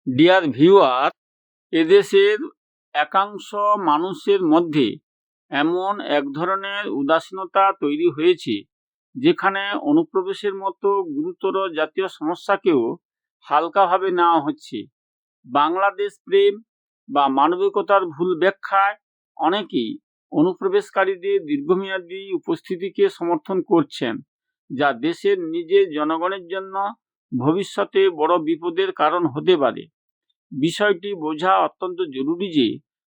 Dear viewer, এদেশের একাংশ মানুষের মধ্যে এমন এক ধরনের উদাসীনতা তৈরি হয়েছে যেখানে অনুপ্রবেশের মতো গুরুতর জাতীয় সমস্যাকেও হালকাভাবে নেওয়া হচ্ছে। বাংলাদেশ প্রেম বা মানবিকতার ভুল ব্যাখ্যায় অনেকেই অনুপ্রবেশকারীদের দীর্ঘমেয়াদী উপস্থিতিকে সমর্থন করছেন, যা দেশের নিজের জনগণের জন্য ভবিষ্যতে বড় বিপদের কারণ হতে পারে। বিষয়টি বোঝা অত্যন্ত জরুরি যে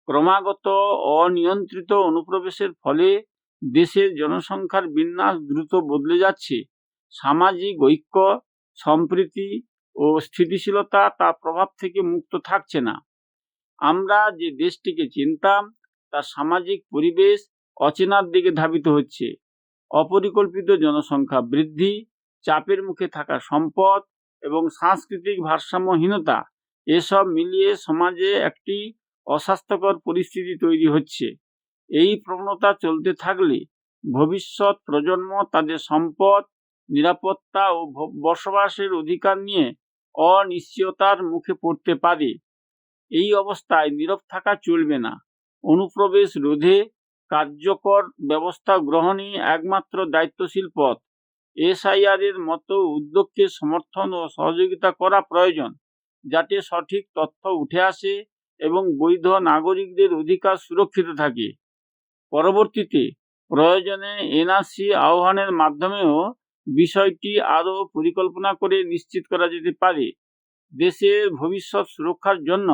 ক্রমাগত অনিয়ন্ত্রিত অনুপ্রবেশের ফলে দেশের জনসংখ্যার বিন্যাস দ্রুত বদলে যাচ্ছে। সামাজিক ঐক্য, সম্প্রীতি ও স্থিতিশীলতা তার প্রভাব থেকে মুক্ত থাকছে না। আমরা যে দেশটিকে চিনতাম তার সামাজিক পরিবেশ অচেনার দিকে ধাবিত হচ্ছে। অপরিকল্পিত জনসংখ্যা বৃদ্ধি, চাপের মুখে থাকা সম্পদ এবং সাংস্কৃতিক ভারসাম্যহীনতা, এসব মিলিয়ে সমাজে একটি অস্বাস্থ্যকর পরিস্থিতি তৈরি হচ্ছে। এই প্রবণতা চলতে থাকলে ভবিষ্যৎ প্রজন্ম তাদের সম্পদ, নিরাপত্তা ও বসবাসের অধিকার নিয়ে অনিশ্চয়তার মুখে পড়তে পারে। এই অবস্থায় নীরব থাকা চলবে না। অনুপ্রবেশ রোধে কার্যকর ব্যবস্থা গ্রহণই একমাত্র দায়িত্বশীল পথ। এসআইআর এর মতো উদ্যোগকে সমর্থন ও সহযোগিতা করা প্রয়োজন, যাতে সঠিক তথ্য উঠে আসে এবং বৈধ নাগরিকদের অধিকার সুরক্ষিত থাকে। পরবর্তীতে প্রয়োজনে এনআরসি আহ্বানের মাধ্যমেও বিষয়টি আরও পরিকল্পনা করে নিশ্চিত করা যেতে পারে। দেশের ভবিষ্যৎ সুরক্ষার জন্য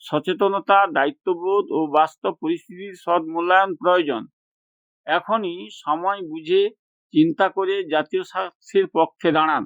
সচেতনতা, দায়িত্ববোধ ও বাস্তব পরিস্থিতির সৎ মূল্যায়ন প্রয়োজন। এখনই সময় বুঝে চিন্তা করে জাতীয় স্বার্থের পক্ষে দাঁড়ান।